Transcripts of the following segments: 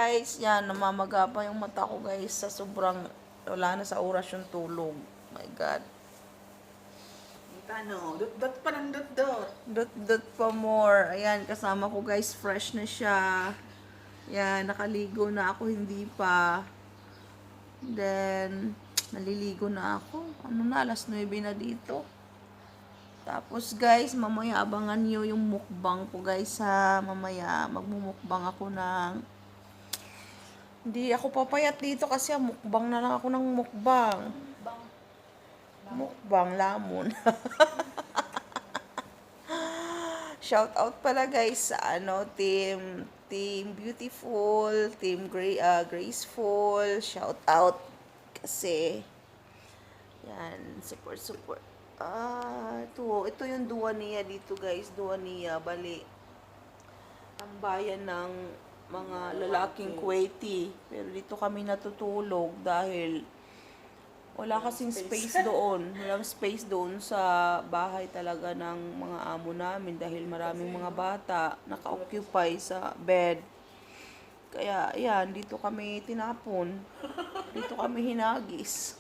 guys. Yan, namamaga pa yung mata ko guys sa sobrang wala na sa oras yung tulog. My God. Ano, dot pa ng dot. Dot pa more. Ayan, kasama ko guys, fresh na siya. Yan, nakaligo na ako, hindi pa. Then, naliligo na ako. Ano na, alas 9 na dito. Tapos guys, mamaya abangan nyo yung mukbang ko guys ha. Mamaya, magmumukbang ako ng... Hindi ako papayat dito kasi mukbang na lang ako ng mukbang. Mukbang lamon. Shout out pala guys sa team Beautiful, team Graceful. Shout out kasi yan, support. Ito yung Duania dito guys, Duania, bali ang bayan ng mga lalaking Kuwaiti. Pero dito kami natutulog dahil wala kasing space doon. Walang space doon sa bahay talaga ng mga amo namin dahil maraming mga bata naka-occupy sa bed. Kaya, yan, dito kami tinapon. Dito kami hinagis.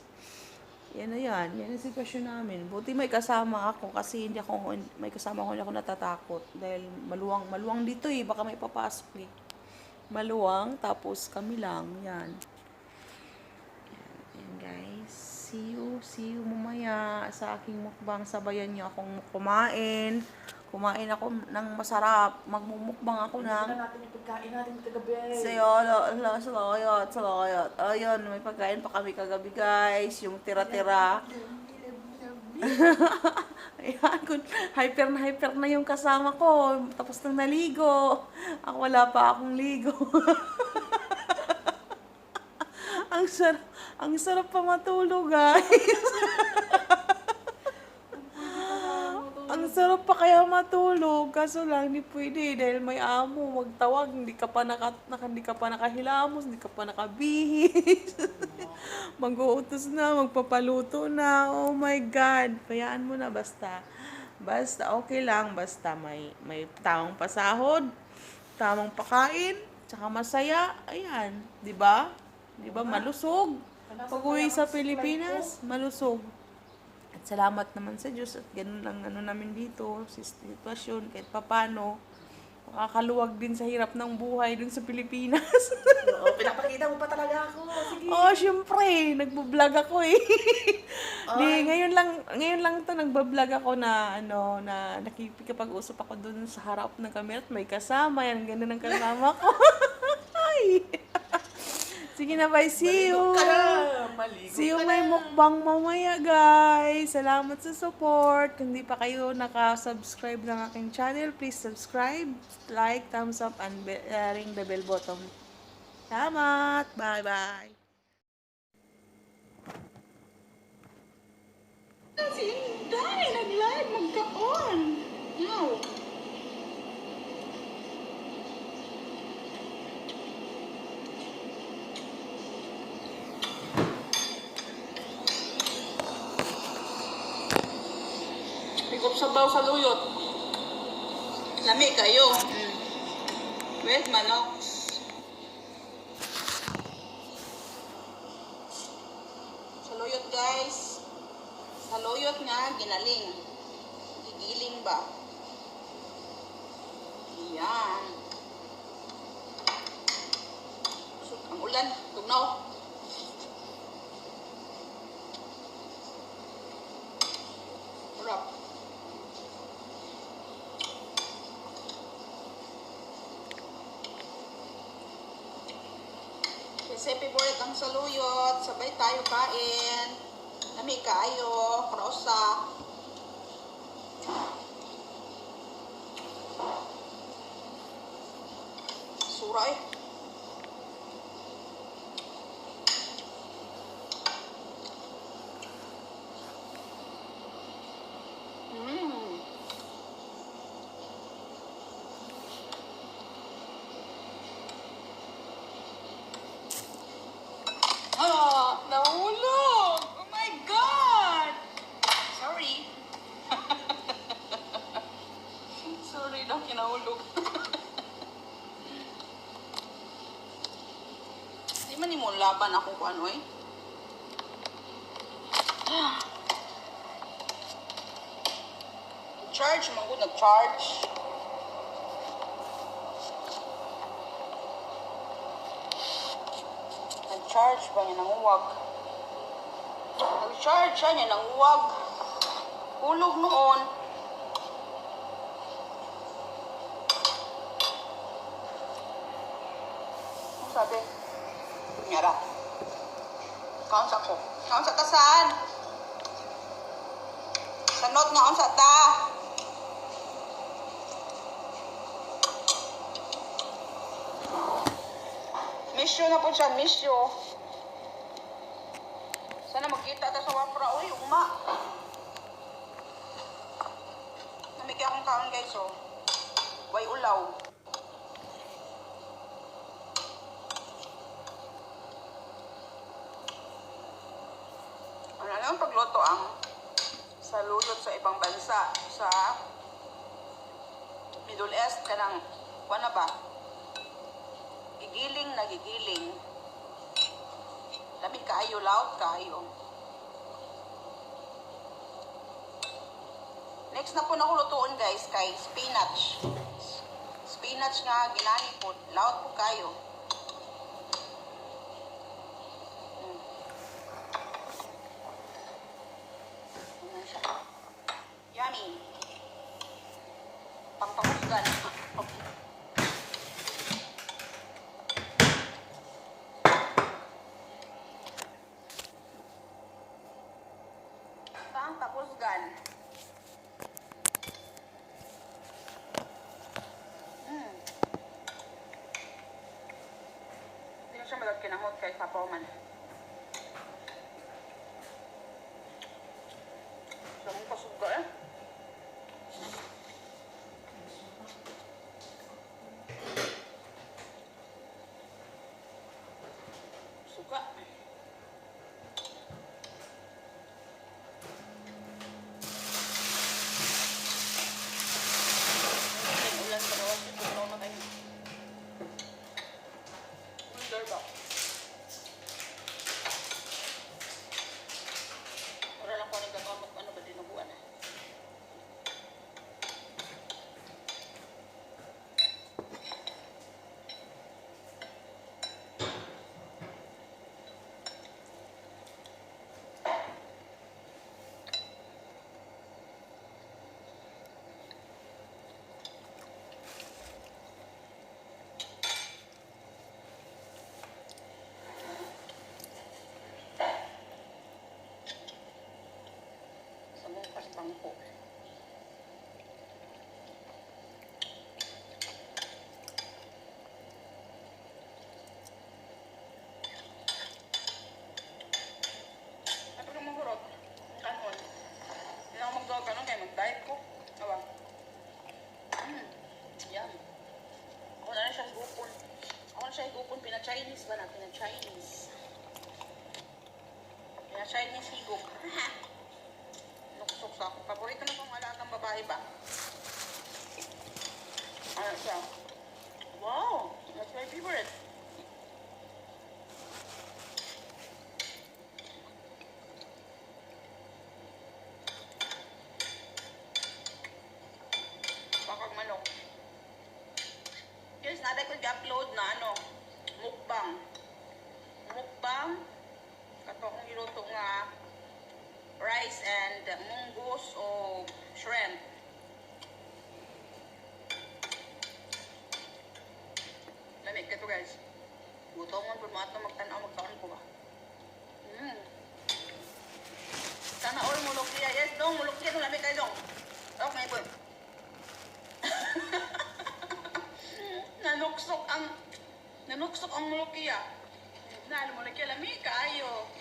Yan na yan. Yan ang sitwasyon namin. Buti may kasama ako kasi may kasama ako, hindi ako natatakot. Dahil maluwang dito eh. Baka may papasok eh. Maluwang, tapos kami lang. Yan. Yan guys. See you mamaya sa aking mukbang. Sabayan niyo akong kumain. Kumain ako ng masarap. Magmumukbang ako ng... Ano natin yung pagkain natin kagabi? Saluyot. Ayun, may pagkain pa kami kagabi guys. Yung tira-tira. Ayan, hyper na yung kasama ko. Tapos nang naligo. Ako wala pa akong ligo. Ang sarap pa matulog, guys. Ang sarap pa kaya matulog. Kaso lang, hindi pwede. Dahil may amo, magtawag. Hindi ka pa nakahilamos, hindi ka pa nakabihis. Mag-uutos na, magpapaluto na. Oh my God. Payaan mo na basta. Basta, okay lang. Basta may tamang pasahod, tamang pakain, tsaka masaya. Ayan, di ba? Di ba? Malusog. Pag-uwi sa Pilipinas, malusog. At salamat naman sa Diyos at ganun lang namin dito, sa sitwasyon, kahit papano. Makakaluwag din sa hirap ng buhay dun sa Pilipinas. Oo, pinapakita mo pa talaga ako. Sige. Oh, syempre, nagbo-vlog ako eh. Ngayon lang to nagbo-vlog ako na nakikipag-usap ako dun sa harap ng camera at may kasama, yan ganun ang kasama ko. Ay. Sige na, bye. See you. See you may mukbang mamaya, guys. Salamat sa support. Kung di pa kayo naka-subscribe ng aking channel, please subscribe, like, thumbs up, and ring the bell button. Salamat. Bye-bye. Si Inday, nag-live, magka-on. Wow. Pigop sabaw sa luyot. Lami kayo. Wait, manok. Saluyot, guys. Saluyot nga, ginaling. Gigiling ba? Yan. Ang ulan, tugnaw. Sarap. Kasi favorite ang saluyot. Sabay tayo kain. Lami kayo. Krosa. Sura eh. Nahulog! Oh my God! Sorry. Sorry lang, kinahulog. mo laban ako kung ano eh. Charge, mango nag-charge. Nag-charge ba niya ng uwag? Nag-charge siya niya ng uwag. Hulog noon. Ano sabi? Nyara. Kaon sa ko. Kaon sa tasan. Sa note nga on sa ta. Miss you na po siya, miss you. Sana magkita ta sa wapra. Uy, uma. Namigay akong kaon guys, oh. Way ulaw. Ano lang pagluto ang saluyot sa ibang bansa. Sa Middle East, kanang, wala ba? Gigiling na gigiling. Lamig kaayo, laot kaayo. Next na po na ko lutuon guys kay spinach. Spinach nga ginani po. Laot po kayo. Ano siya? Yummy. Pangpangusgan. Pangpangusgan. Hindi na siya malag kinamot kay sapaw man. So, mong pasuga eh. Suka. Ulan sa rawas ito. Ito na tayo. Wonder ba? Wala lang ko nagkakamot ano ba dinubuan eh. Sa mong pangko. Ano ka mahurot? Ang kanon. Hindi na ako magdawa kanon kaya mag-diet ko. Awa. Yum. Ako na siya higupon. Ako na siya higupon. Pina-Chinese ba na? Pina-Chinese. Pina-Chinese higup. Nuksok sa ako. Paborito na itong alagang babae ba? Ano siya? Wow! That's my favorite. Bakag manok. Guys, naday ko i-upload na ano, mukbang. Mukbang. Kato akong iluto nga rice and munggos o shrimp. Lamig ka to guys. Gutom mo po mga magtanaw magkaon ko ba? Sana all mulukya. Yes, dong, mulukya itong lamig kayo dong. Okay, boy. Nanuksok ang mulukya. Na, mulukya lamig kayo.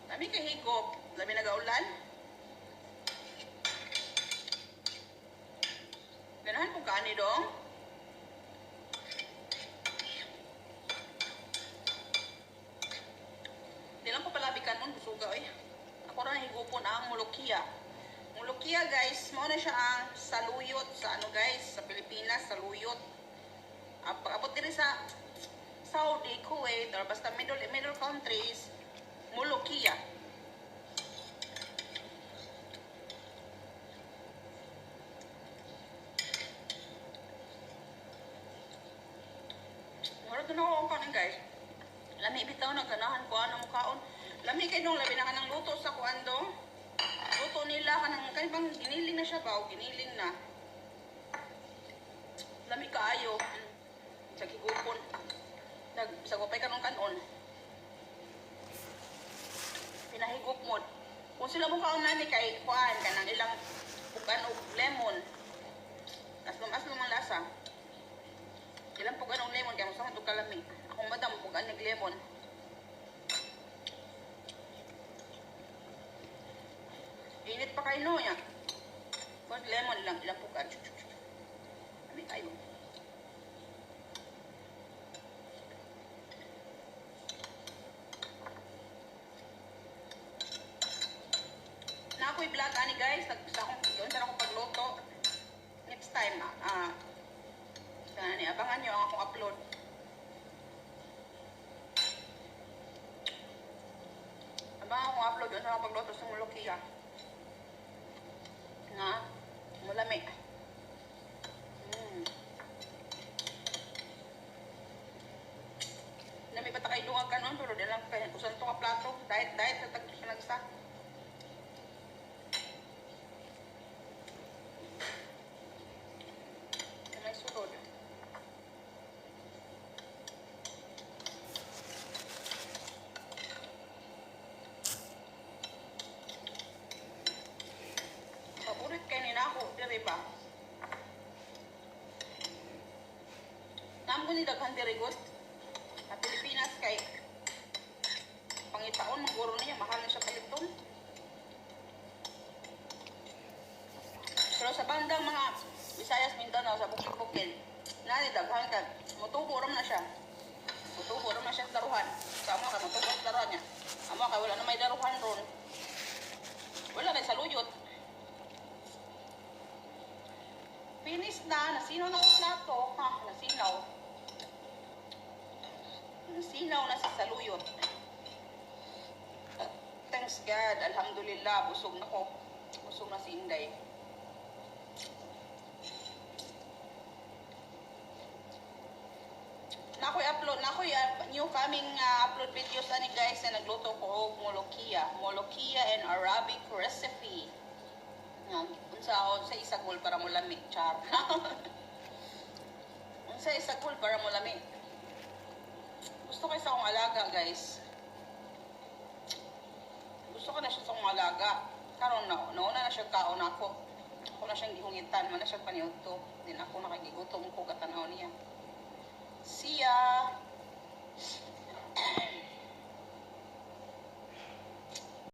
Lamig kay higop. Lamig nagaulan. Ganahan po kaani dong. Di lang ko palabikan mo, busuga eh. Ako rin higupon ang mulukya. Mulukya guys, mo na siya ang saluyot sa ano guys, sa Pilipinas, saluyot. Abot din sa Saudi, Kuwait, or basta middle countries, Molokia. Mura doon ako ang kanin guys. Lami bitaw na ganahan ko ang mukaon. Lami kay nung labi na kanang luto sa kuando. Luto nila kanang kanibang giniling na siya ba o giniling na. Lami kaayo. Sa gigupon. Sa gupay kanong kanon. Pinahigop mo. Kung sila mo kaon nani kay kuan kanang ilang bukan og lemon. Aslom ang lasa. Ilang pugan og lemon kay mo sa hatog kalami. Akong madam pugan ng lemon. Init pa kayo niya. Kung lemon lang ilang pugan. Kami tayo. Na ako'y vlog ani guys, sa akong pagluto. Next time, abangan nyo ang akong upload. Abangan akong upload doon sa akong pagluto sa Molokia. Na, mulami. Nami pa ta kay dungag kanon pero di lang kay usan to ka plato. Diet sa nagsa. May sulod. Paborit kay ni nako, diri ba? Namo ni daghan diri gud. Sa Pilipinas kay pangitaon maguro niya mahal na siya paliton. Pero sa bandang mga Visayas, Mindanao, sa bukid-bukid, nani daghan ka, mutubo ram na siya. Mutubo ram na siya sa daruhan. Sama ka mutubo sa daruhan niya. Amo ka wala na may daruhan ron. Wala na saluyot. Finish na, nasinaw na ang plato. Ha, nasinaw. Nasinaw na sa saluyot. Thanks God, alhamdulillah, busog na ko. Busog na si Inday. Nakoy new coming upload videos ani guys na nagluto ko og Molokia and Arabic recipe. Unsa sa isagol para mo lami, char. Unsa isagol para mo lami. Gusto ko sa akong alaga, guys. Gusto ko na siya sa akong alaga. Karon nauna na siya kaon ako. Ako na siyang gihungitan, man na siya paniudto. Din ako nakagigutom ko katanaw niya.